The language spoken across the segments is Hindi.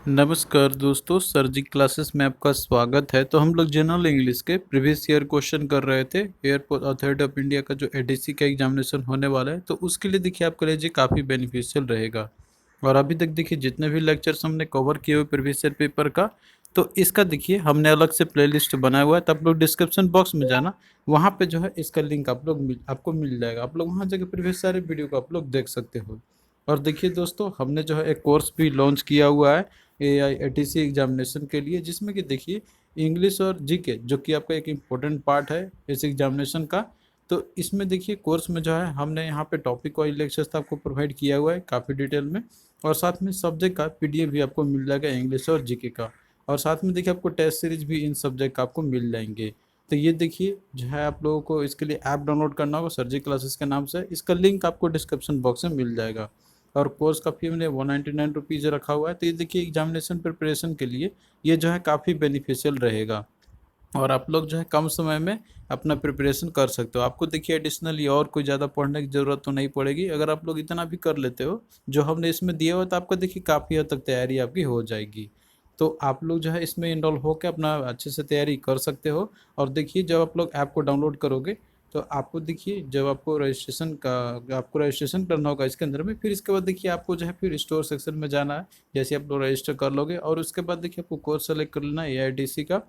नमस्कार दोस्तों, सर जी क्लासेस में आपका स्वागत है। तो हम लोग जनरल इंग्लिश के प्रीवियस ईयर क्वेश्चन कर रहे थे। एयरपोर्ट अथॉरिटी ऑफ इंडिया का जो एडीसी का एग्जामिनेशन होने वाला है, तो उसके लिए देखिए आपके लिए जी काफ़ी बेनिफिशियल रहेगा। और अभी तक देखिए जितने भी लेक्चर्स हमने कवर किए हुए प्रीवियस ईयर पेपर का, तो इसका देखिए हमने अलग से प्लेलिस्ट बनाया हुआ है। तो आप लोग डिस्क्रिप्शन बॉक्स में जाना, वहाँ पे जो है इसका लिंक आपको मिल जाएगा। आप लोग वहाँ जाकर प्रीवियस सारे वीडियो को आप लोग देख सकते हो। और देखिए दोस्तों, हमने जो है एक कोर्स भी लॉन्च किया हुआ है AIATC एग्जामिनेशन के लिए, जिसमें कि देखिए इंग्लिश और जीके जो कि आपका एक इम्पोर्टेंट पार्ट है इस एग्जामिनेशन का। तो इसमें देखिए कोर्स में जो है हमने यहाँ पे टॉपिक वाइज लेक्चर्स आपको प्रोवाइड किया हुआ है काफ़ी डिटेल में। और साथ में सब्जेक्ट का PDF भी आपको मिल जाएगा इंग्लिश और जीके का। और साथ में देखिए आपको टेस्ट सीरीज भी इन सब्जेक्ट का आपको मिल जाएंगे। तो ये देखिए जो है आप लोगों को इसके लिए ऐप डाउनलोड करना होगा सर जी क्लासेस के नाम से। इसका लिंक आपको डिस्क्रिप्शन बॉक्स में मिल जाएगा। और कोर्स का फी हमने 199 रुपीज़ रखा हुआ है। तो ये देखिए एग्जामिनेशन प्रिपरेशन के लिए ये जो है काफ़ी बेनिफिशियल रहेगा। और आप लोग जो है कम समय में अपना प्रिपरेशन कर सकते हो। आपको देखिए एडिशनली और कोई ज़्यादा पढ़ने की ज़रूरत तो नहीं पड़ेगी। अगर आप लोग इतना भी कर लेते हो जो हमने इसमें दिया हुआ, तो आपको देखिए काफ़ी हद तक तैयारी आपकी हो जाएगी। तो आप लोग जो है इसमें इनरोल होकर अपना अच्छे से तैयारी कर सकते हो। और देखिए जब आप लोग ऐप को डाउनलोड करोगे, तो आपको देखिए जब आपको रजिस्ट्रेशन करना होगा इसके अंदर में, फिर इसके बाद देखिए आपको जो है फिर स्टोर सेक्शन में जाना है। जैसे आप लोग रजिस्टर कर लोगे और उसके बाद देखिए आपको कोर्स सेलेक्ट कर लेना है AITC का।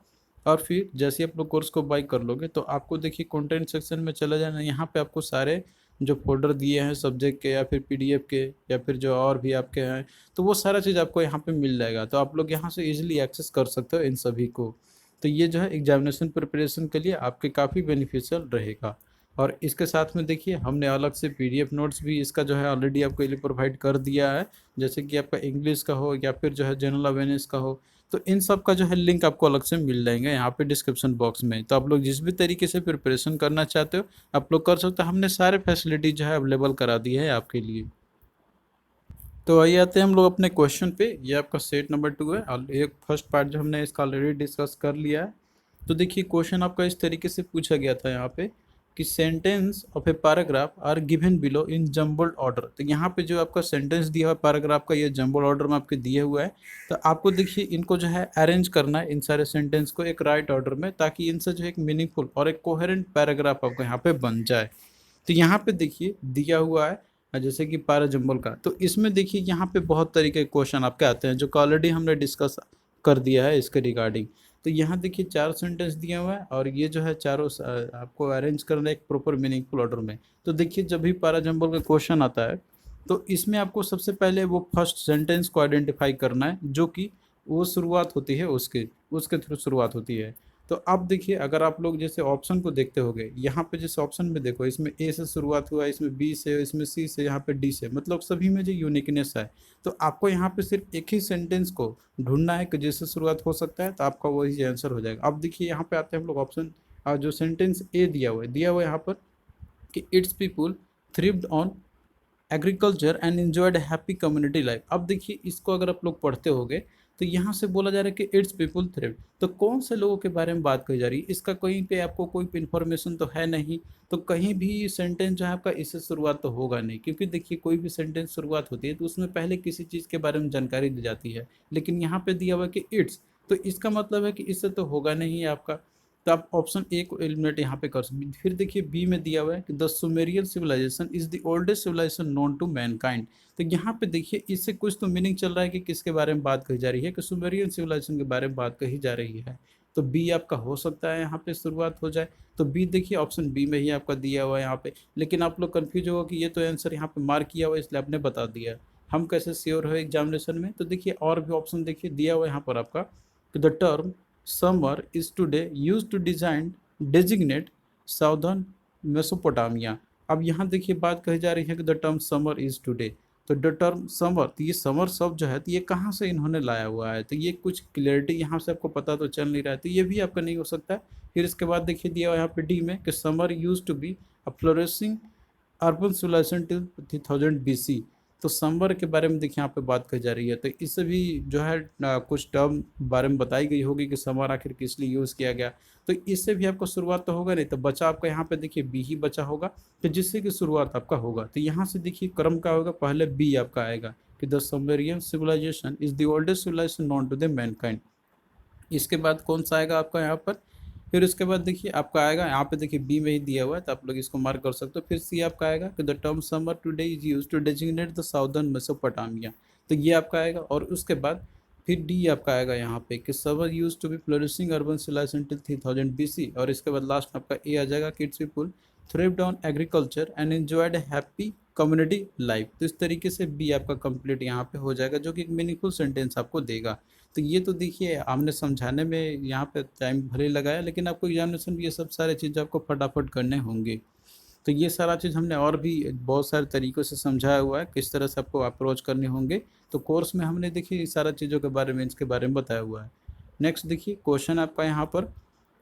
और फिर जैसे ही आप लोग कोर्स को बाई कर लोगे, तो आपको देखिए कंटेंट सेक्शन में चला जाना। यहाँ पे आपको सारे जो फोल्डर दिए हैं सब्जेक्ट के या फिर PDF के या फिर जो और भी आपके हैं, तो वो सारा चीज़ आपको यहाँ पे मिल जाएगा। तो आप लोग यहाँ से इजीली एक्सेस कर सकते हो इन सभी को। तो ये जो है एग्जामिनेशन प्रिपरेशन के लिए आपके काफ़ी बेनिफिशियल रहेगा। और इसके साथ में देखिए हमने अलग से PDF नोट्स भी इसका जो है ऑलरेडी आपके लिए प्रोवाइड कर दिया है। जैसे कि आपका इंग्लिश का हो या फिर जो है जनरल अवेयरनेस का हो, तो इन सब का जो है लिंक आपको अलग से मिल जाएंगे यहाँ पे डिस्क्रिप्शन बॉक्स में। तो आप लोग जिस भी तरीके से प्रिपरेशन करना चाहते हो आप लोग कर सकते हो। हमने सारे फैसिलिटी जो है अवेलेबल करा दी है आपके लिए। तो आइए आते हैं हम लोग अपने क्वेश्चन पे। ये आपका सेट नंबर 2 है और एक फर्स्ट पार्ट जो हमने इसका ऑलरेडी डिस्कस कर लिया है। तो देखिए क्वेश्चन आपका इस तरीके से पूछा गया था यहाँ पे कि sentence of a paragraph are given below in jumbled order. तो यहाँ पे जो आपका सेंटेंस दिया हुआ है पैराग्राफ का, ये जम्बल्ड ऑर्डर में आपके दिए हुआ है। तो आपको देखिए इनको जो है अरेंज करना है इन सारे सेंटेंस को एक राइट ऑर्डर में, ताकि इनसे जो है एक मीनिंगफुल और एक कोहेरेंट पैराग्राफ आपको यहाँ पे बन जाए। तो यहाँ पे देखिए दिया हुआ है जैसे कि पारा जंबल का। तो इसमें देखिए यहाँ पे बहुत तरीके के क्वेश्चन आपके आते हैं जो कि ऑलरेडी हमने डिस्कस कर दिया है इसके रिगार्डिंग। तो यहाँ देखिए 4 सेंटेंस दिया हुआ है और ये जो है चारों आपको अरेंज करना है एक प्रॉपर मीनिंगफुल ऑर्डर में। तो देखिए जब भी पारा जंबल का क्वेश्चन आता है, तो इसमें आपको सबसे पहले वो फर्स्ट सेंटेंस को आइडेंटिफाई करना है जो कि वो शुरुआत होती है उसके उसके थ्रू शुरुआत होती है। तो अब देखिए अगर आप लोग जैसे ऑप्शन को देखते होंगे, यहाँ पे जैसे ऑप्शन में देखो, इसमें A से शुरुआत हुआ है, इसमें B से, इसमें C से, यहाँ पे D से, मतलब सभी में जो यूनिकनेस है। तो आपको यहाँ पे सिर्फ एक ही सेंटेंस को ढूंढना है कि जिससे शुरुआत हो सकता है, तो आपका वही आंसर हो जाएगा। अब देखिए यहाँ पे आते हैं हम लोग ऑप्शन, जो सेंटेंस A दिया हुआ है यहाँ पर कि its people thrived on agriculture and enjoyed happy community life. अब देखिए इसको अगर आप लोग पढ़ते होगे, तो यहाँ से बोला जा रहा है कि इट्स पीपुल थ्रिव। तो कौन से लोगों के बारे में बात कही जा रही है, इसका कहीं पे आपको कोई इन्फॉर्मेशन तो है नहीं। तो कहीं भी सेंटेंस जो है आपका इससे शुरुआत तो होगा नहीं, क्योंकि देखिए कोई भी सेंटेंस शुरुआत होती है तो उसमें पहले किसी चीज़ के बारे में जानकारी दी जाती है। लेकिन यहाँ पे दिया हुआ है कि इट्स, तो इसका मतलब है कि इससे तो होगा नहीं है आपका। तो आप ऑप्शन A को एलिमिनेट यहाँ पे कर सकते। फिर देखिए B में दिया हुआ है कि the Sumerian civilization is the oldest civilization known to mankind. तो यहाँ पे देखिए इससे कुछ तो मीनिंग चल रहा है कि किसके बारे में बात कही जा रही है, कि सुमेरियन सिविलाइजेशन के बारे में बात कही जा रही है। तो B आपका हो सकता है यहाँ पे शुरुआत हो जाए। तो B देखिए ऑप्शन B में ही आपका दिया हुआ है यहाँ पे। लेकिन आप लोग कन्फ्यूज होगा कि ये तो आंसर यहाँ पे मार्क किया हुआ है, इसलिए आपने बता दिया। हम कैसे श्योर हो एग्जामिनेशन में? तो देखिए और भी ऑप्शन देखिए दिया हुआ है यहाँ पर आपका कि the term Sumer is today use to design designate southern Mesopotamia. अब यहाँ देखिए बात कही जा रही है कि the term Sumer is today. तो द टर्म समर, तो ये समर शब्द जो है तो ये कहाँ से इन्होंने लाया हुआ है, तो ये कुछ क्लियरिटी यहाँ से आपको पता तो चल नहीं रहा है, तो ये भी आपका नहीं हो सकता है। फिर इसके बाद देखिए दिया हुआ यहाँ पे D में कि Sumer use to be a flourishing urban civilization till 3000 BC। तो समर के बारे में देखिए यहाँ पे बात की जा रही है। तो इससे भी जो है कुछ टर्म बारे में बताई गई होगी कि समर आखिर किस लिए यूज़ किया गया। तो इससे भी आपको शुरुआत तो होगा नहीं, तो बचा आपका यहाँ पे देखिए B ही बचा होगा, तो जिससे कि शुरुआत आपका होगा। तो यहाँ से देखिए क्रम का होगा, पहले B आपका आएगा कि कि the Sumerian civilization is the oldest civilization known to the mankind. इसके बाद कौन सा आएगा आपका यहाँ पर, फिर उसके बाद देखिए आपका आएगा यहाँ पे, देखिए बी में ही दिया हुआ है तो आप लोग इसको मार्क कर सकते हो। फिर सी आपका आएगा कि the term Sumer today is used to designate the southern Mesopotamia, तो ये आपका आएगा। और उसके बाद फिर डी आपका आएगा यहाँ पे कि Sumer used to be flourishing urban civilization till 3000 BC. और इसके बाद लास्ट में आपका ए आ जाएगा कि its people thrived on agriculture and enjoyed happy community life. तो इस तरीके से बी आपका कंप्लीट यहाँ पे हो जाएगा, जो कि एक मीनिंगफुल सेंटेंस आपको देगा। तो ये तो देखिए हमने समझाने में यहाँ पे टाइम भले लगाया, लेकिन आपको एग्जामिनेशन में ये सब सारे चीज़ आपको फटाफट करने होंगे। तो ये सारा चीज़ हमने और भी बहुत सारे तरीक़ों से समझाया हुआ है, किस तरह से आपको अप्रोच करने होंगे। तो कोर्स में हमने देखिए इस सारा चीज़ों के बारे में, इसके बारे में बताया हुआ है। नेक्स्ट देखिए क्वेश्चन आपका यहाँ पर,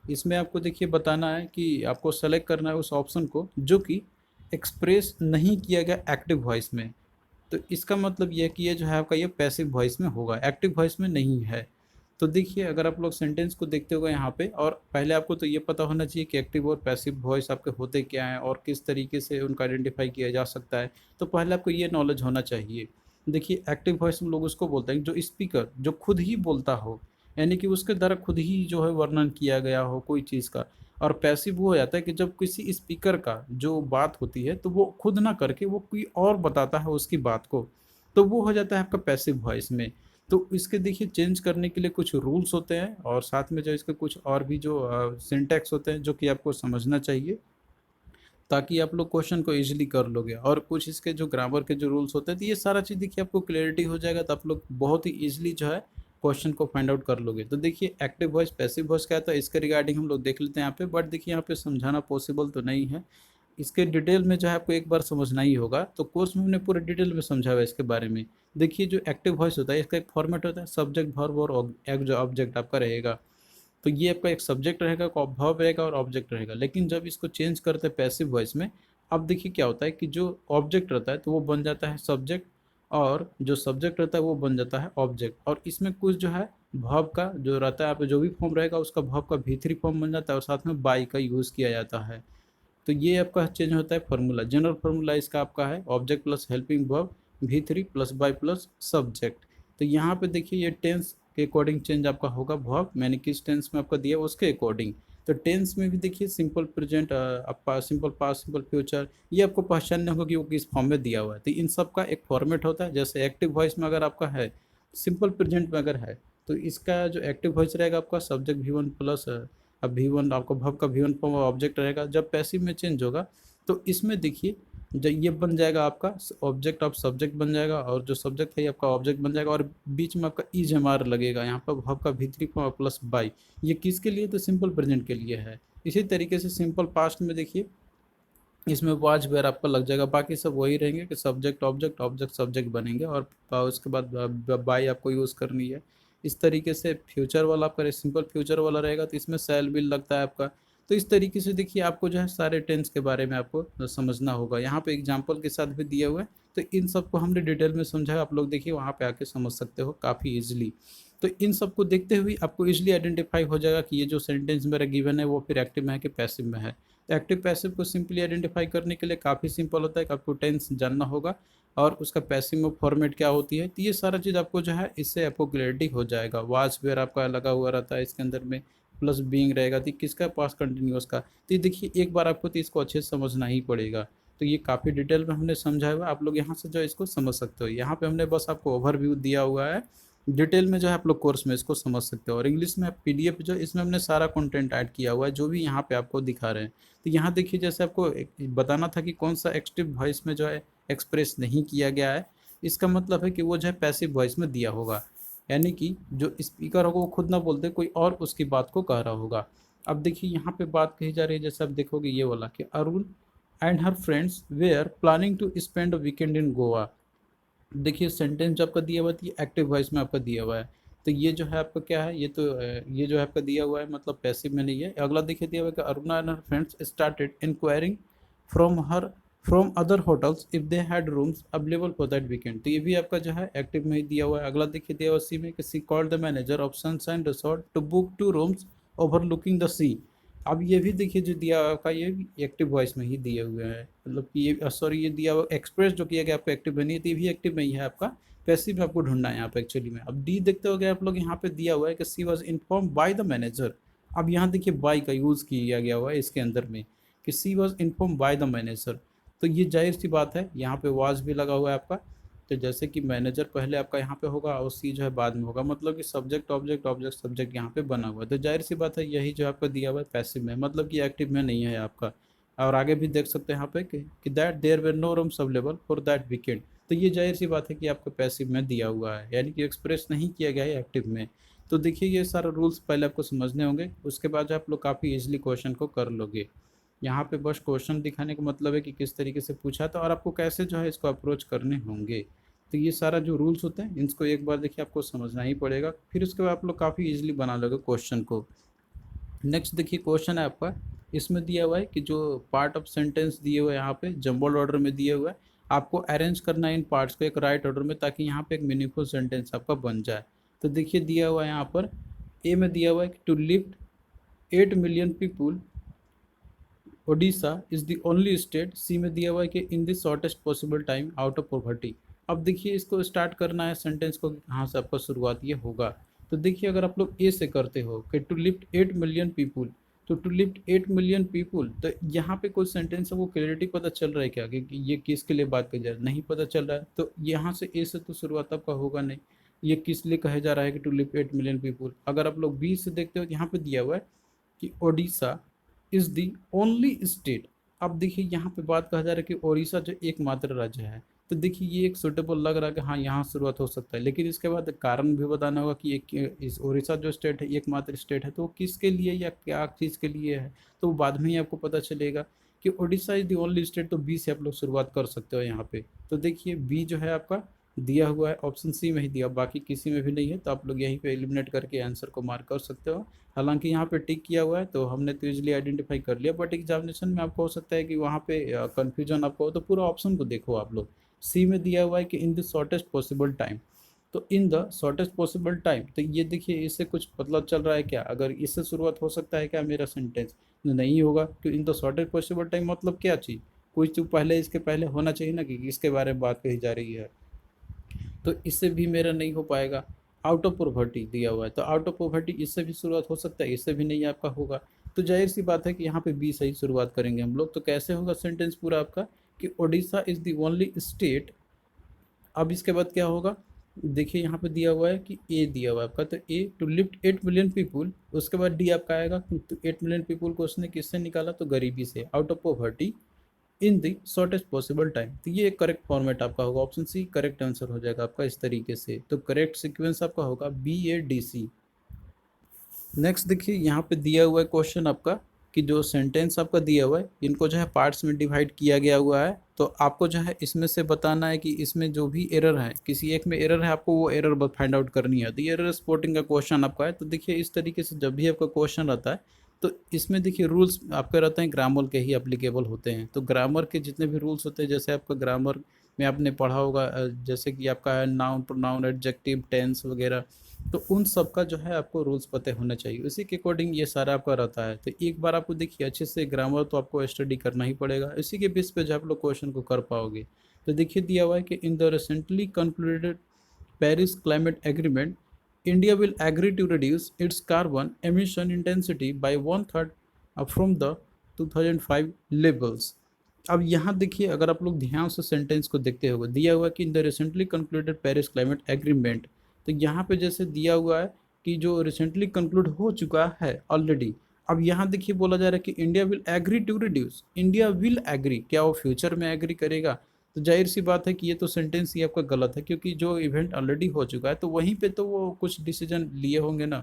इसमें आपको देखिए बताना है कि आपको सेलेक्ट करना है उस ऑप्शन को जो कि एक्सप्रेस नहीं किया गया एक्टिव वॉइस में। तो इसका मतलब ये है कि ये जो है आपका ये पैसिव वॉइस में होगा, एक्टिव वॉइस में नहीं है। तो देखिए अगर आप लोग सेंटेंस को देखते होगा यहाँ पे, और पहले आपको तो ये पता होना चाहिए कि एक्टिव और पैसिव वॉइस आपके होते क्या हैं और किस तरीके से उनका आइडेंटिफाई किया जा सकता है। तो पहले आपको ये नॉलेज होना चाहिए। देखिए एक्टिव वॉइस हम लोग उसको बोलते हैं जो स्पीकर जो खुद ही बोलता हो, यानी कि उसके द्वारा खुद ही जो है वर्णन किया गया हो कोई चीज़ का। और पैसिव वो हो जाता है कि जब किसी स्पीकर का जो बात होती है तो वो खुद ना करके वो कोई और बताता है उसकी बात को, तो वो हो जाता है आपका पैसिव वॉइस में। तो इसके देखिए चेंज करने के लिए कुछ रूल्स होते हैं और साथ में जो इसके कुछ और भी जो सिंटैक्स होते हैं जो कि आपको समझना चाहिए, ताकि आप लोग क्वेश्चन को इजीली कर लोगे। और कुछ इसके जो ग्रामर के जो रूल्स होते हैं, तो ये सारा चीज़ देखिए आपको क्लियरिटी हो जाएगा, तो आप लोग बहुत ही ईजिली जो है क्वेश्चन को फाइंड आउट कर लोगे। तो देखिए एक्टिव वॉइस पैसिव वॉइस क्या था, इसके रिगार्डिंग हम लोग देख लेते हैं यहाँ पे। बट देखिए यहाँ पे समझाना पॉसिबल तो नहीं है, इसके डिटेल में जो है आपको एक बार समझना ही होगा। तो कोर्स में हमने पूरे डिटेल में समझा हुआ है इसके बारे में। देखिए जो एक्टिव वॉइस होता है इसका एक फॉर्मेट होता है, सब्जेक्ट वर्ब और एक जो ऑब्जेक्ट आपका रहेगा। तो ये आपका एक सब्जेक्ट रहेगा, वर्ब रहेगा और ऑब्जेक्ट रहेगा। लेकिन जब इसको चेंज करते हैं पैसिव वॉइस में, अब देखिए क्या होता है कि जो ऑब्जेक्ट रहता है तो वो बन जाता है सब्जेक्ट, और जो सब्जेक्ट रहता है वो बन जाता है ऑब्जेक्ट। और इसमें कुछ जो है वर्ब का जो रहता है, आप जो भी फॉर्म रहेगा उसका वर्ब का भी3 फॉर्म बन जाता है, और साथ में बाई का यूज़ किया जाता है। तो ये आपका चेंज होता है फार्मूला। जनरल फार्मूला इसका आपका है object plus helping verb V3 plus by plus subject. तो यहाँ पे देखिए ये टेंस के अकॉर्डिंग चेंज आपका होगा वर्ब, मैंने किस टेंस में आपका दिया उसके अकॉर्डिंग। तो टेंस में भी देखिए सिंपल प्रेजेंट, आपका सिंपल पास्ट, सिंपल फ्यूचर, ये आपको पहचानना होगा कि वो किस फॉर्म में दिया हुआ है। तो इन सब का एक फॉर्मेट होता है। जैसे एक्टिव वॉइस में अगर आपका है, सिंपल प्रेजेंट में अगर है, तो इसका जो एक्टिव वॉइस रहेगा आपका सब्जेक्ट V1 प्लस, अब V1 आपका वर्ब का V1 फॉर्म ऑब्जेक्ट रहेगा। जब पैसिव में चेंज होगा तो इसमें देखिए जब ये बन जाएगा आपका ऑब्जेक्ट ऑफ सब्जेक्ट बन जाएगा, और जो सब्जेक्ट है ये आपका ऑब्जेक्ट बन जाएगा, और बीच में आपका इज एम आर लगेगा यहाँ पर वर्ब का V3 फॉर्म प्लस बाई। ये किसके लिए, तो सिंपल प्रेजेंट के लिए है। इसी तरीके से सिंपल पास्ट में देखिए इसमें वाज वेयर आपका लग जाएगा, बाकी सब वही रहेंगे कि सब्जेक्ट ऑब्जेक्ट ऑब्जेक्ट सब्जेक्ट बनेंगे, और उसके बाद बाई आपको यूज़ करनी है। इस तरीके से फ्यूचर वाला आपका सिंपल फ्यूचर वाला रहेगा तो इसमें सेल बिल लगता है आपका। तो इस तरीके से देखिए आपको जो है सारे टेंस के बारे में आपको समझना होगा। यहाँ पे एग्जांपल के साथ भी दिया हुआ है, तो इन सबको हमने डिटेल में समझा है, आप लोग देखिए वहाँ पे आके समझ सकते हो काफ़ी ईजिली। तो इन सबको देखते हुए आपको ईजिली आइडेंटिफाई हो जाएगा कि ये जो सेंटेंस मेरा गिवन है वो फिर एक्टिव में है कि पैसिव में है। तो एक्टिव पैसिव को सिंपली आइडेंटिफाई करने के लिए काफ़ी सिंपल होता है कि आपको टेंस जानना होगा और उसका पैसिव में फॉर्मेट क्या होती है। तो ये सारा चीज़ आपको जो है इससे आपको क्लियरिटी हो जाएगा। वाज वेयर आपका लगा हुआ रहता है इसके अंदर में, प्लस बीइंग रहेगा, तो किसका पास्ट कंटिन्यूअस का। तो ये देखिए एक बार आपको तो इसको अच्छे से समझना ही पड़ेगा। तो ये काफ़ी डिटेल में हमने समझाया हुआ, आप लोग यहाँ से जो है इसको समझ सकते हो। यहाँ पे हमने बस आपको ओवरव्यू दिया हुआ है, डिटेल में जो है आप लोग कोर्स में इसको समझ सकते हो। और इंग्लिश में PDF जो इसमें हमने सारा कंटेंट ऐड किया हुआ है जो भी यहाँ पे आपको दिखा रहे हैं। तो यहाँ देखिए जैसे आपको बताना था कि कौन सा एक्टिव वॉइस में जो है एक्सप्रेस नहीं किया गया है, इसका मतलब है कि वो जो है पैसिव वॉइस में दिया होगा, यानी कि जो स्पीकर होगा वो खुद ना बोलते, कोई और उसकी बात को कह रहा होगा। अब देखिए यहाँ पे बात कही जा रही है, जैसे आप देखोगे ये वाला कि Arun and her friends were planning to spend a weekend in Goa. देखिए सेंटेंस जो आपका दिया हुआ है ये एक्टिव वॉइस में आपका दिया हुआ है। तो ये जो है आपका क्या है, ये तो ये जो है आपका दिया हुआ है मतलब पैसिव में नहीं है। अगला देखिए दिया हुआ है कि Aruna and her friends started enquiring from from other hotels if they had rooms available for that weekend. तो ये भी आपका जो है एक्टिव में ही दिया हुआ है। अगला देखिए दिया हुआ सी में कि she called the manager of Sunshine resort to book 2 rooms overlooking the sea. अब ये भी देखिए जो दिया हुआ का ये भी एक्टिव वॉइस में ही दिए हुए हैं, मतलब कि ये सॉरी ये दिया हुआ एक्सप्रेस जो किया गया आपको एक्टिव में नहीं है, तो ये भी एक्टिव में ही है आपका। पैसिव आपको ढूंढना है यहाँ पे एक्चुअली में। अब डी देखते हो गए आप लोग, यहाँ पे दिया हुआ है कि she was inform by the manager. अब यहाँ देखिए बाय का यूज़ किया गया हुआ है इसके अंदर में कि she was inform by the manager. तो ये जाहिर सी बात है, यहाँ पे वाज भी लगा हुआ है आपका। तो जैसे कि मैनेजर पहले आपका यहाँ पे होगा और सी जो है बाद में होगा, मतलब कि सब्जेक्ट ऑब्जेक्ट ऑब्जेक्ट सब्जेक्ट यहाँ पे बना हुआ है। तो जाहिर सी बात है यही जो आपका दिया हुआ है पैसिव में, मतलब कि एक्टिव में नहीं है आपका। और आगे भी देख सकते हैं यहाँ पे कि that there were no rooms available for that weekend. तो ये जाहिर सी बात है कि आपको पैसिव में दिया हुआ है, यानी कि एक्सप्रेस नहीं किया गया है एक्टिव में। तो देखिए ये सारे रूल्स पहले आपको समझने होंगे, उसके बाद आप लोग काफ़ी इजीली क्वेश्चन को कर लोगे। यहाँ पे बस क्वेश्चन दिखाने का मतलब है कि किस तरीके से पूछा था और आपको कैसे जो है इसको अप्रोच करने होंगे। तो ये सारा जो रूल्स होते हैं इनको एक बार देखिए आपको समझना ही पड़ेगा, फिर उसके बाद आप लोग काफ़ी इजीली बना लोगे क्वेश्चन को। नेक्स्ट देखिए क्वेश्चन है आपका, इसमें दिया हुआ है कि जो पार्ट ऑफ सेंटेंस दिए हुए हैं यहाँ पे जंबल्ड ऑर्डर में दिए हुआ है, आपको अरेंज करना है इन पार्ट्स को एक राइट ऑर्डर में, ताकि यहाँ पे एक मीनिंगफुल सेंटेंस आपका बन जाए। तो देखिए दिया हुआ है यहाँ पर ए में दिया हुआ है कि to lift 8 million people Odisha is the only state. C में दिया हुआ है कि in the shortest possible time out of poverty. अब देखिए इसको स्टार्ट करना है सेंटेंस को, कहाँ से आपका शुरुआत ये होगा। तो देखिए अगर आप लोग ए से करते हो कि टू लिफ्ट 8 मिलियन पीपुल, तो टू लिफ्ट 8 मिलियन पीपुल, तो यहाँ पे कोई सेंटेंस है वो क्लैरिटी पता चल रहा है क्या कि ये किसके लिए बात कही जा रही है, नहीं पता चल रहा है। तो यहाँ से ए से तो शुरुआत आपका होगा नहीं, ये किस लिए कहा जा रहा है कि टू लिफ्ट 8 मिलियन पीपुल। अगर आप लोग बी से देखते हो, यहाँ पे दिया हुआ है कि Odisha is the only state. अब देखिए यहाँ पे बात कहा जा रहा है कि ओडिशा जो एकमात्र राज्य है। तो देखिए ये एक सुटेबल लग रहा है कि हाँ यहाँ शुरुआत हो सकता है, लेकिन इसके बाद कारण भी बताना होगा कि एक इस ओडिशा जो स्टेट है एकमात्र स्टेट है, तो वो किसके लिए या क्या चीज़ के लिए है, तो वो बाद में ही आपको पता चलेगा कि Odisha is the only state. तो बी से आप लोग शुरुआत कर सकते हो यहाँ पे। तो देखिए बी जो है आपका दिया हुआ है ऑप्शन सी में ही दिया, बाकी किसी में भी नहीं है, तो आप लोग यहीं पे एलिमिनेट करके आंसर को मार्क कर सकते हो। हालांकि यहाँ पे टिक किया हुआ है तो हमने तो इजीली आइडेंटिफाई कर लिया, बट एग्जामिनेशन में आपको हो सकता है कि वहाँ पे कन्फ्यूजन आपको हो, तो पूरा ऑप्शन को देखो आप लोग। सी में दिया हुआ है कि in the shortest possible time, तो in the shortest possible time, तो ये देखिए इससे कुछ मतलब चल रहा है क्या, अगर इससे शुरुआत हो सकता है क्या मेरा सेंटेंस, नहीं होगा। तो in the shortest possible time मतलब क्या चीज़, कुछ तो पहले इसके पहले होना चाहिए ना कि इसके बारे में बात कही जा रही है, तो इससे भी मेरा नहीं हो पाएगा। आउट ऑफ पॉवर्टी दिया हुआ है, तो आउट ऑफ पॉवर्टी इससे भी शुरुआत हो सकता है, इससे भी नहीं आपका होगा। तो जाहिर सी बात है कि यहाँ पे बी सही शुरुआत करेंगे हम लोग। तो कैसे होगा सेंटेंस पूरा आपका कि Odisha is the only state. अब इसके बाद क्या होगा, देखिए यहाँ पे दिया हुआ है कि ए दिया हुआ है आपका, तो ए टू लिफ्ट 8 मिलियन पीपुल, उसके बाद डी आपका आएगा। तो 8 मिलियन पीपुल को उसने किससे निकाला, तो गरीबी से, out of poverty in the shortest possible time. तो ये करेक्ट फॉर्मेट आपका होगा, ऑप्शन सी करेक्ट आंसर हो जाएगा आपका इस तरीके से। तो करेक्ट सीक्वेंस आपका होगा BADC। नेक्स्ट देखिए यहाँ पे दिया हुआ है क्वेश्चन आपका कि जो सेंटेंस आपका दिया हुआ है इनको जो है पार्ट्स में डिवाइड किया गया हुआ है। तो आपको जो है इसमें से बताना है कि इसमें जो भी एरर है, किसी एक में एरर है, आपको वो एरर फाइंड आउट करनी है। तो ये एरर स्पॉटिंग का क्वेश्चन आपका है। तो देखिए इस तरीके से जब भी आपका क्वेश्चन रहता है तो इसमें देखिए रूल्स आपके रहते हैं ग्रामर के ही एप्लीकेबल होते हैं। तो ग्रामर के जितने भी रूल्स होते हैं, जैसे आपका ग्रामर में आपने पढ़ा होगा, जैसे कि आपका है नाउन प्रोनाउन एडजेक्टिव टेंस वगैरह, तो उन सब का जो है आपको रूल्स पते होने चाहिए, उसी के अकॉर्डिंग ये सारा आपका रहता है। तो एक बार आपको देखिए अच्छे से ग्रामर तो आपको स्टडी करना ही पड़ेगा, इसी के बेस पे जो आप लोग क्वेश्चन को कर पाओगे। तो देखिए दिया हुआ है कि in the recently concluded Paris climate agreement, India will agree to reduce its carbon emission intensity by 1/3 from the 2005 levels. अब यहाँ देखिए अगर आप लोग ध्यान से सेंटेंस को देखते होगा, दिया हुआ है कि in the recently concluded Paris climate agreement. तो यहाँ पे जैसे दिया हुआ है कि जो रिसेंटली कंक्लूड हो चुका है ऑलरेडी, अब यहाँ देखिए बोला जा रहा है कि India will agree to reduce, India will agree, क्या वो फ्यूचर में एग्री करेगा। तो जाहिर सी बात है कि ये तो सेंटेंस ही आपका गलत है, क्योंकि जो इवेंट ऑलरेडी हो चुका है तो वहीं पे तो वो कुछ डिसीजन लिए होंगे ना।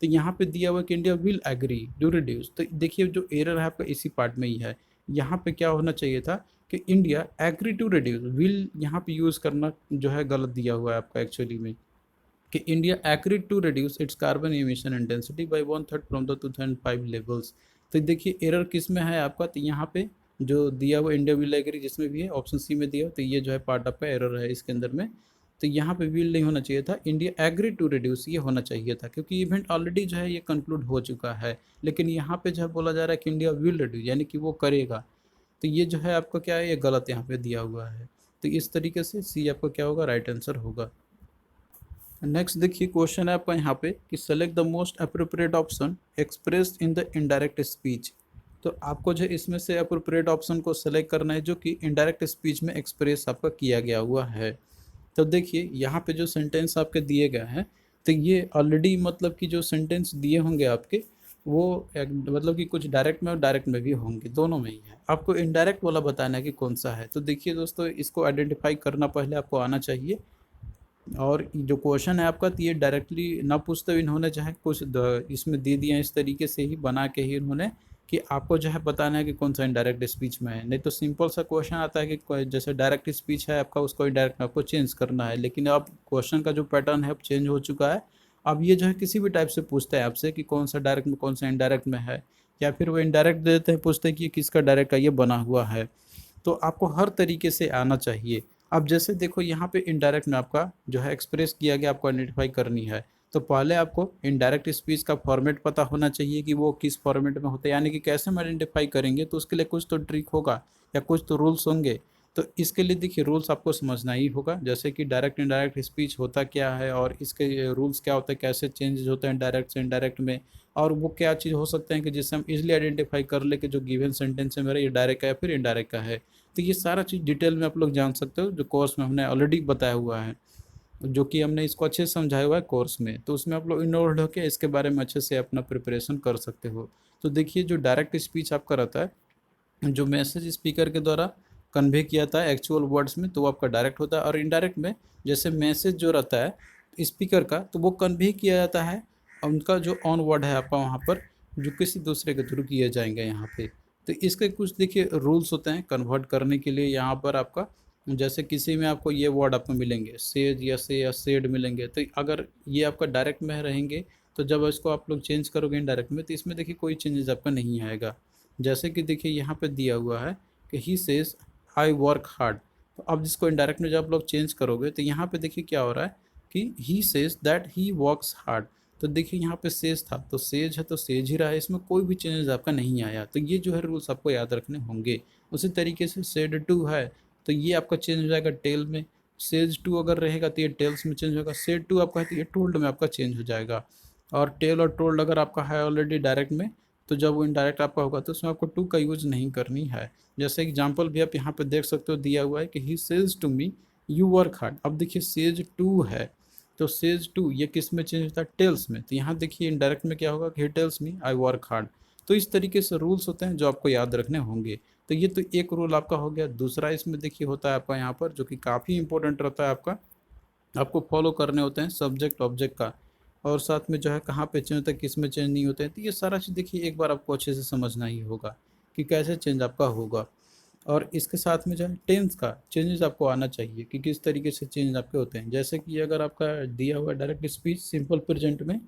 तो यहाँ पे दिया हुआ है कि India will agree to reduce, तो देखिए जो एरर है आपका इसी पार्ट में ही है। यहाँ पे क्या होना चाहिए था कि India agree to reduce, will यहाँ पे यूज़ करना जो है गलत दिया हुआ है आपका एक्चुअली में, कि India agreed to reduce its carbon emission intensity by 1/3 from the 2005 levels. तो देखिए एरर किस में है आपका, तो यहाँ पे जो दिया हुआ इंडिया विल एग्री जिसमें भी है ऑप्शन सी में दिया, तो ये जो है पार्ट आपका एरर है इसके अंदर में। तो यहाँ पे विल नहीं होना चाहिए था, इंडिया एग्री टू रिड्यूस ये होना चाहिए था, क्योंकि इवेंट ऑलरेडी जो है ये कंक्लूड हो चुका है। लेकिन यहाँ पे जो है बोला जा रहा है कि इंडिया विल रिड्यूस, यानी कि वो करेगा। तो ये जो है आपका क्या है, ये गलत यहाँ पे दिया हुआ है। तो इस तरीके से सी आपका क्या होगा, राइट आंसर होगा। नेक्स्ट देखिए क्वेश्चन है आपका यहाँ पे कि select the most appropriate option expressed in the indirect speech. तो आपको जो इसमें से अप्रोप्रिएट ऑप्शन को सेलेक्ट करना है जो कि इनडायरेक्ट स्पीच में एक्सप्रेस आपका किया गया हुआ है। तो देखिए यहाँ पे जो सेंटेंस आपके दिए गए हैं, तो ये ऑलरेडी मतलब कि जो सेंटेंस दिए होंगे आपके वो मतलब कि कुछ डायरेक्ट में और डायरेक्ट में भी होंगे, दोनों में ही है। आपको इनडायरेक्ट वाला बताना है कि कौन सा है। तो देखिए दोस्तों, इसको आइडेंटिफाई करना पहले आपको आना चाहिए। और जो क्वेश्चन है आपका, तो ये डायरेक्टली ना पूछते हुए इन्होंने जो है कुछ इसमें दे दिया है, इस तरीके से ही बना के ही इन्होंने कि आपको जो है बताना है कि कौन सा इनडायरेक्ट स्पीच में है। नहीं तो सिंपल सा क्वेश्चन आता है कि जैसे डायरेक्ट स्पीच है आपका, उसको इनडायरेक्ट में आपको चेंज करना है। लेकिन अब क्वेश्चन का जो पैटर्न है अब चेंज हो चुका है। अब ये जो है किसी भी टाइप से पूछता है आपसे कि कौन सा डायरेक्ट में कौन सा इनडायरेक्ट में है, या फिर वो इनडायरेक्ट देते हैं, पूछते हैं कि किसका डायरेक्ट का ये बना हुआ है। तो आपको हर तरीके से आना चाहिए। अब जैसे देखो यहाँ पे इनडायरेक्ट में आपका जो है एक्सप्रेस किया गया, आपको आइडेंटिफाई करनी है। तो पहले आपको इनडायरेक्ट स्पीच का फॉर्मेट पता होना चाहिए कि वो किस फॉर्मेट में होता है, यानी कि कैसे हम आइडेंटिफाई करेंगे। तो उसके लिए कुछ तो ट्रिक होगा या कुछ तो रूल्स होंगे। तो इसके लिए देखिए रूल्स आपको समझना ही होगा, जैसे कि डायरेक्ट इनडायरेक्ट स्पीच होता क्या है और इसके रूल्स क्या होते हैं, कैसे चेंजेस होते हैं डायरेक्ट से इनडायरेक्ट में, और वो क्या चीज़ हो सकते हैं कि जिससे हम इजिली आइडेंटिफाई कर ले कि जो गिवन सेंटेंस है मेरा ये डायरेक्ट का या फिर इनडायरेक्ट का है। तो ये सारा चीज़ डिटेल में आप लोग जान सकते हो, जो कोर्स में हमने ऑलरेडी बताया हुआ है, जो कि हमने इसको अच्छे से समझाया हुआ है कोर्स में। तो उसमें आप लोग इन्वॉल्व होकर इसके बारे में अच्छे से अपना प्रिपरेशन कर सकते हो। तो देखिए जो डायरेक्ट स्पीच आपका रहता है, जो मैसेज स्पीकर के द्वारा कन्वे किया था एक्चुअल वर्ड्स में, तो वो आपका डायरेक्ट होता है। और इनडायरेक्ट में जैसे मैसेज जो रहता है स्पीकर का, तो वो कन्वे किया जाता है, और उनका जो ऑन वर्ड है आपका वहाँ पर, जो किसी दूसरे के थ्रू किए जाएंगे यहाँ पे। तो इसके कुछ देखिए रूल्स होते हैं कन्वर्ट करने के लिए। यहाँ पर आपका जैसे किसी में आपको ये वर्ड आपको मिलेंगे सेज या से या सेड मिलेंगे, तो अगर ये आपका डायरेक्ट में रहेंगे, तो जब इसको आप लोग चेंज करोगे इनडायरेक्ट में, तो इसमें देखिए कोई चेंजेस आपका नहीं आएगा। जैसे कि देखिए यहाँ पे दिया हुआ है कि he says I work hard. तो अब जिसको इनडायरेक्ट में जब आप लोग चेंज करोगे, तो यहाँ पे देखिए क्या हो रहा है कि he says that he works hard. तो देखिए यहाँ पे सेज था, तो सेज है तो सेज ही रहा है, इसमें कोई भी चेंजेस आपका नहीं आया। तो ये जो है रूल्स आपको याद रखने होंगे। उसी तरीके से सेड टू है, तो ये आपका चेंज हो जाएगा टेल में। सेज टू अगर रहेगा तो ये टेल्स में चेंज होगा। सेड टू आपका है तो ये टोल्ड में आपका चेंज हो जाएगा। और टेल और टोल्ड अगर आपका है ऑलरेडी डायरेक्ट में, तो जब वो इनडायरेक्ट आपका होगा तो उसमें आपको टू का यूज नहीं करनी है। जैसे एग्जांपल भी आप यहाँ पे देख सकते हो, दिया हुआ है कि he says to me you work hard. अब देखिए सेज टू है, तो सेज टू ये किस में चेंज होता है, टेल्स में। तो यहाँ देखिए इनडायरेक्ट में क्या होगा कि he tells me I work hard. तो इस तरीके से रूल्स होते हैं जो आपको याद रखने होंगे। तो ये तो एक रूल आपका हो गया। दूसरा इसमें देखिए होता है आपका यहाँ पर, जो कि काफ़ी इंपॉर्टेंट रहता है आपका, आपको फॉलो करने होते हैं सब्जेक्ट ऑब्जेक्ट का, और साथ में जो है कहाँ पे चेंज होता है, किस में चेंज नहीं होते हैं। तो ये सारा चीज़ देखिए एक बार आपको अच्छे से समझना ही होगा कि कैसे चेंज आपका होगा। और इसके साथ में जो है टेंस का चेंजेस आपको आना चाहिए कि किस तरीके से चेंज आपके होते हैं। जैसे कि अगर आपका दिया हुआ डायरेक्ट स्पीच सिंपल प्रेजेंट में,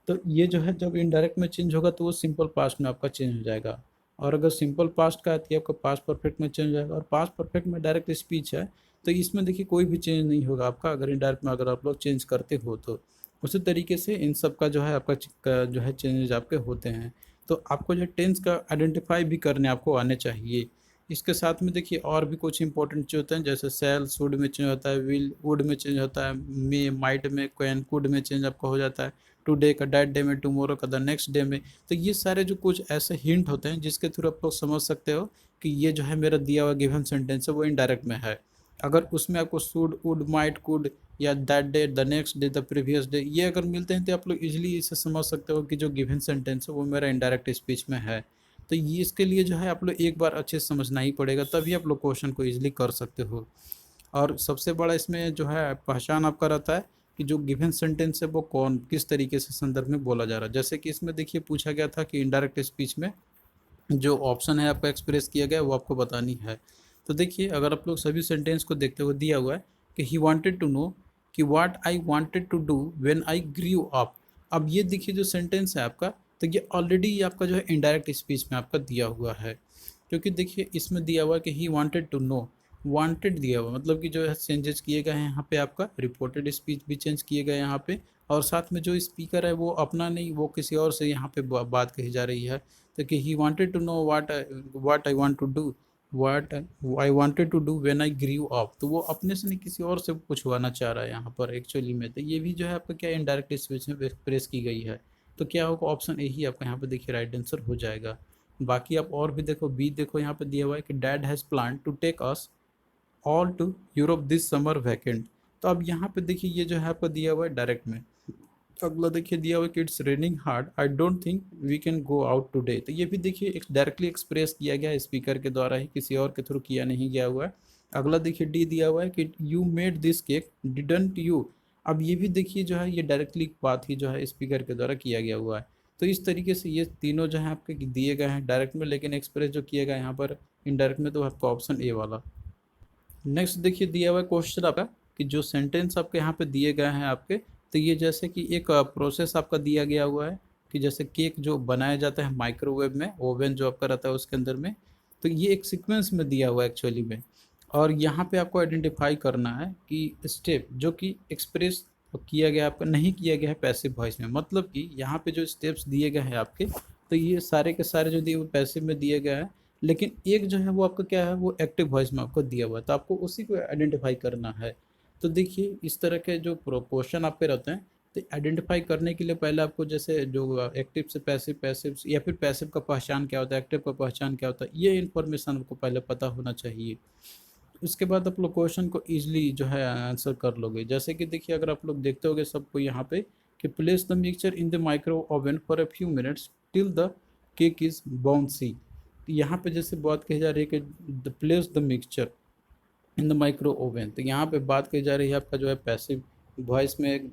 तो ये जो है जब इनडायरेक्ट में चेंज होगा तो वो सिंपल पास्ट में आपका चेंज हो जाएगा। और अगर सिंपल पास्ट का आती है आपका पास्ट परफेक्ट में चेंज हो जाएगा। और पास्ट परफेक्ट में डायरेक्ट स्पीच है, तो इसमें देखिए कोई भी चेंज नहीं होगा आपका, अगर इनडायरेक्ट में अगर आप लोग चेंज करते हो तो। उसी तरीके से इन सब का जो है आपका जो है चेंजेस आपके होते हैं। तो आपको जो टेंस का आइडेंटिफाई भी करने आपको आने चाहिए। इसके साथ में देखिए और भी कुछ इंपॉर्टेंट चीज़ होते हैं, जैसे सेल शुड में चेंज होता है, विल वुड में चेंज होता है, मे माइट में कैन कुड में चेंज आपका हो जाता है, टुडे का दैट डे में, टुमारो का द नेक्स्ट डे में। तो ये सारे जो कुछ ऐसे हिंट होते हैं जिसके थ्रू आप लोग समझ सकते हो कि ये जो है मेरा दिया हुआ गिवन सेंटेंस है वो इनडायरेक्ट में है। अगर उसमें आपको शुड वुड माइट कुड या that day the next day the previous day ये अगर मिलते हैं, तो आप लोग इजीली इसे समझ सकते हो कि जो गिवन सेंटेंस है वो मेरा इनडायरेक्ट स्पीच में है। तो ये इसके लिए जो है आप लोग एक बार अच्छे से समझना ही पड़ेगा, तभी आप लोग क्वेश्चन को इजीली कर सकते हो। और सबसे बड़ा इसमें जो है पहचान आपका रहता है कि जो गिवन सेंटेंस है वो कौन किस तरीके से संदर्भ में बोला जा रहा है। जैसे कि इसमें देखिए पूछा गया था कि इनडायरेक्ट स्पीच में जो ऑप्शन है आपका एक्सप्रेस किया गया है वो आपको बतानी है। तो देखिए अगर आप लोग सभी सेंटेंस को देखते हुए दिया हुआ है कि ही वांटेड टू नो कि what I wanted to do when I grew up. अब ये देखिए जो सेंटेंस है आपका, तो ये ऑलरेडी आपका जो है इनडायरेक्ट स्पीच में आपका दिया हुआ है। क्योंकि देखिए इसमें दिया हुआ है कि he wanted to know, wanted दिया हुआ मतलब कि जो है चेंजेस किए गए हैं यहाँ पे, आपका रिपोर्टेड स्पीच भी चेंज किए गए यहाँ पे। और साथ में जो स्पीकर है वो अपना नहीं, वो किसी और से यहाँ पे बात कही जा रही है। तो कि he wanted to know what I want to do what I wanted to do when I grew up, तो वो अपने से नहीं किसी और से पूछवाना चाह रहा है यहाँ पर एक्चुअली में। तो ये भी जो है आपका क्या इनडायरेक्ट स्पीच में एक्सप्रेस की गई है। तो क्या होगा, ऑप्शन ए ही आपका यहाँ पे देखिए राइट आंसर हो जाएगा। बाकी आप और भी देखो, बी देखो यहाँ पे दिया हुआ है कि dad has plan to take us all to Europe this summer वैकेंड। तो अब यहाँ पे देखिए ये जो है आपको दिया हुआ है डायरेक्ट में। अगला देखिए दिया हुआ है कि it's raining hard I don't think we can go out today. तो ये भी देखिए एक डायरेक्टली एक्सप्रेस किया गया है स्पीकर के द्वारा ही, किसी और के थ्रू किया नहीं गया हुआ है। अगला देखिए डी दिया हुआ है कि you made this cake didn't you. अब ये भी देखिए जो है ये डायरेक्टली बात ही जो है स्पीकर के द्वारा किया गया हुआ है। तो इस तरीके से ये तीनों जो है आपके दिए गए हैं डायरेक्ट में, लेकिन एक्सप्रेस जो किया गया यहाँ पर इनडायरेक्ट में, तो आपका ऑप्शन ए वाला। नेक्स्ट देखिए दिया हुआ क्वेश्चन आपका कि जो सेंटेंस आपके यहाँ पे दिए गए हैं आपके, तो ये जैसे कि एक प्रोसेस आपका दिया गया हुआ है कि जैसे केक जो बनाया जाता है माइक्रोवेव में, ओवन जो आपका रहता है उसके अंदर में, तो ये एक सीक्वेंस में दिया हुआ है एक्चुअली में। और यहाँ पे आपको आइडेंटिफाई करना है कि स्टेप जो कि एक्सप्रेस किया गया आपका नहीं किया गया है पैसिव वॉइस में, मतलब कि यहाँ पे जो स्टेप्स दिए गए हैं आपके, तो ये सारे के सारे जो दिए हुए पैसिव में दिए गए हैं, लेकिन एक जो है वो आपका क्या है वो एक्टिव वॉइस में आपको दिया हुआ है, तो आपको उसी को आइडेंटिफाई करना है। तो देखिए इस तरह के जो क्वेश्चन आपके रहते हैं, तो आइडेंटिफाई करने के लिए पहले आपको जैसे जो एक्टिव से पैसिव, पैसिव या फिर पैसिव का पहचान क्या होता है, एक्टिव का पहचान क्या होता है, ये इन्फॉर्मेशन आपको पहले पता होना चाहिए। उसके बाद आप लोग क्वेश्चन को ईजिली जो है आंसर कर लोगे। जैसे कि देखिए अगर आप लोग देखते होगे सबको यहाँ पे कि place the mixture in the micro oven for a few minutes till the cake is bouncy. तो यहाँ पे जैसे बात कही जा रही है कि the place the mixture in the micro oven, तो यहाँ पे बात कही जा रही है आपका जो है पैसिव वॉइस में एक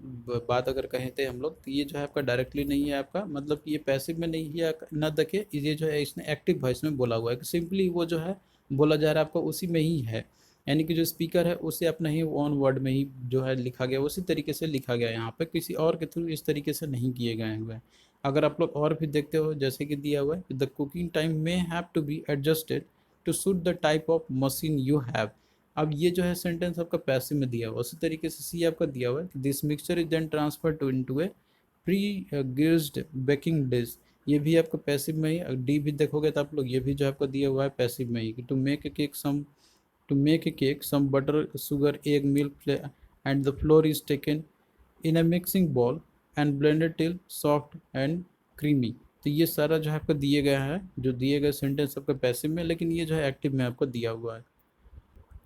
बात अगर कहें थे हम लोग, तो ये जो है आपका डायरेक्टली नहीं है आपका, मतलब कि ये पैसिव में नहीं है ना, देखिए ये जो है इसने एक्टिव वॉइस में बोला हुआ है कि सिंपली वो जो है बोला जा रहा है आपका उसी में ही है, यानी कि जो स्पीकर है उसे अपना ही ऑन वर्ड में ही जो है लिखा गया, उसी तरीके से लिखा गया है, यहाँ पे किसी और के थ्रू इस तरीके से नहीं किए गए हुए हैं। अगर आप लोग और भी देखते हो जैसे कि दिया हुआ है the cooking time may have to be adjusted to suit the type of machine you have. अब ये जो है सेंटेंस आपका पैसिव में दिया हुआ, उसी तरीके से सी आपका दिया हुआ है this mixture is then transfer to into a pre greased baking dish. ये भी आपका पैसिव में ही। डी भी देखोगे तो आप लोग ये भी जो आपका दिया हुआ है पैसिव में ही कि to make a cake some butter sugar egg milk and the flour is taken in a mixing bowl and blended till soft and creamy. तो ये सारा जो है आपका दिए गया है, जो दिए गए सेंटेंस आपका पैसिव में, लेकिन ये जो है एक्टिव में आपको दिया हुआ है।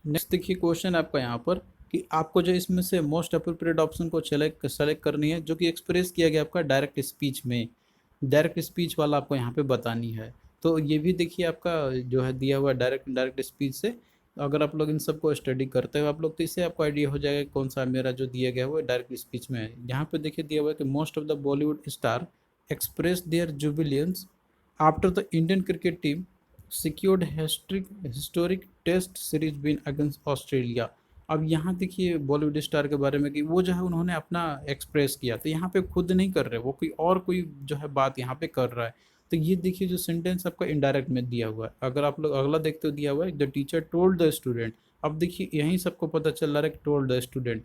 नेक्स्ट देखिए क्वेश्चन आपका यहाँ पर कि आपको जो इसमें से मोस्ट अप्रोप्रिएट ऑप्शन को सेलेक्ट करनी है जो कि एक्सप्रेस किया गया आपका डायरेक्ट स्पीच में, डायरेक्ट स्पीच वाला आपको यहाँ पे बतानी है। तो ये भी देखिए आपका जो है दिया हुआ डायरेक्ट स्पीच से, अगर आप लोग इन सबको स्टडी करते हो आप लोग, तो इससे आपको आइडिया हो जाएगा कौन सा मेरा जो दिया गया है वो डायरेक्ट स्पीच में है। यहाँ पे देखिए दिया हुआ है कि most of the Bollywood star express their jubilance after the Indian cricket team secured historic test series win against Australia. अब यहाँ देखिए बॉलीवुड स्टार के बारे में कि वो जो है उन्होंने अपना एक्सप्रेस किया, तो यहाँ पे खुद नहीं कर रहे, वो कोई जो है बात यहाँ पे कर रहा है। तो ये देखिए जो सेंटेंस आपका इनडायरेक्ट में दिया हुआ है। अगर आप लोग अगला देखते हो दिया हुआ है the teacher told the student. अब देखिए यहीं सबको पता चल रहा है कि टोल्ड द स्टूडेंट,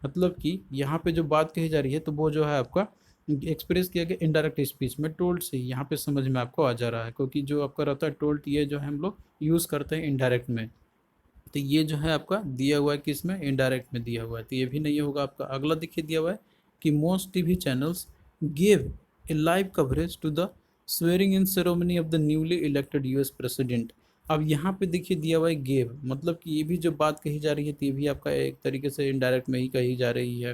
मतलब कि यहाँ पे जो बात कही जा रही है तो वो जो है आपका एक्सप्रेस किया गया इनडायरेक्ट स्पीच में, टोल्ड से ही यहाँ पे समझ में आपको आ जा रहा है, क्योंकि जो आपका रहता है टोल्ड ये जो है हम लोग यूज़ करते हैं इनडायरेक्ट में। तो ये जो है आपका दिया हुआ है कि इसमें इनडायरेक्ट में दिया हुआ है, तो ये भी नहीं होगा आपका। अगला देखिए दिया हुआ है कि most TV channels give a live coverage to the swearing in ceremony of the newly elected US president. अब यहाँ पे देखिए दिया हुआ है गेव, मतलब कि ये भी जो बात कही जा रही है तो ये भी आपका एक तरीके से इनडायरेक्ट में ही कही जा रही है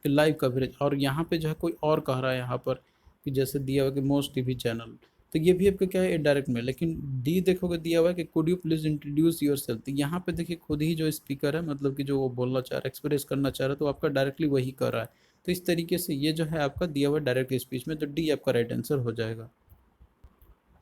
कि लाइव कवरेज, और यहाँ पे जो है कोई और कह रहा है यहाँ पर कि जैसे दिया हुआ कि मोस्ट टीवी चैनल, तो ये भी आपका क्या है इनडायरेक्ट में। लेकिन डी देखोगे दिया हुआ है कि could you please introduce your self, तो यहाँ पे देखिए खुद ही जो स्पीकर है, मतलब कि जो वो बोलना चाह रहा है, एक्सप्रेस करना चाह रहा है, तो आपका डायरेक्टली वही कर रहा है। तो इस तरीके से ये जो है आपका दिया हुआ डायरेक्ट स्पीच में, तो डी आपका राइट आंसर हो जाएगा।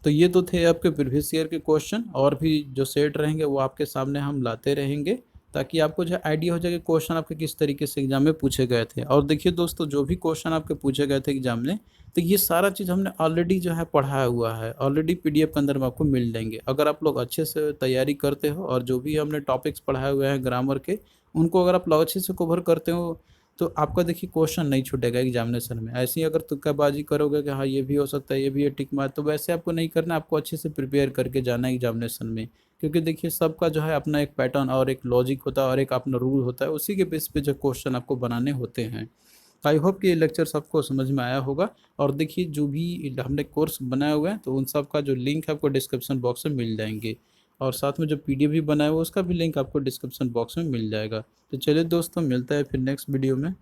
तो ये तो थे आपके प्रीवियस ईयर के क्वेश्चन, और भी जो सेट रहेंगे वो आपके सामने हम लाते रहेंगे, ताकि आपको जो आइडिया हो जाए कि क्वेश्चन आपके किस तरीके से एग्जाम में पूछे गए थे। और देखिए दोस्तों, जो भी क्वेश्चन आपके पूछे गए थे एग्जाम में, तो ये सारा चीज़ हमने ऑलरेडी जो है पढ़ाया हुआ है, ऑलरेडी पीडीएफ के अंदर में आपको मिल जाएंगे। अगर आप लोग अच्छे से तैयारी करते हो और जो भी हमने टॉपिक्स पढ़ाए हुए हैं ग्रामर के, उनको अगर आप लोग अच्छे से कवर करते हो, तो आपका देखिए क्वेश्चन नहीं छूटेगा एग्जामिनेशन में। ऐसे ही अगर तुक्काबाजी करोगे कि हाँ ये भी हो सकता है, ये भी है, टिक मार, तो वैसे आपको नहीं करना, आपको अच्छे से प्रिपेयर करके जाना है एग्जामिनेशन में। क्योंकि देखिए सबका जो है अपना एक पैटर्न और एक लॉजिक होता है और एक अपना रूल होता है, उसी के बेस पे जो क्वेश्चन आपको बनाने होते हैं। आई होप कि ये लेक्चर सबको समझ में आया होगा। और देखिए जो भी हमने कोर्स बनाए हुए हैं तो उन सब का जो लिंक है आपको डिस्क्रिप्शन बॉक्स में मिल जाएंगे। और साथ में जो पीडीएफ भी बनाया हुआ है उसका भी लिंक आपको डिस्क्रिप्शन बॉक्स में मिल जाएगा। तो चलिए दोस्तों, मिलता है फिर नेक्स्ट वीडियो में।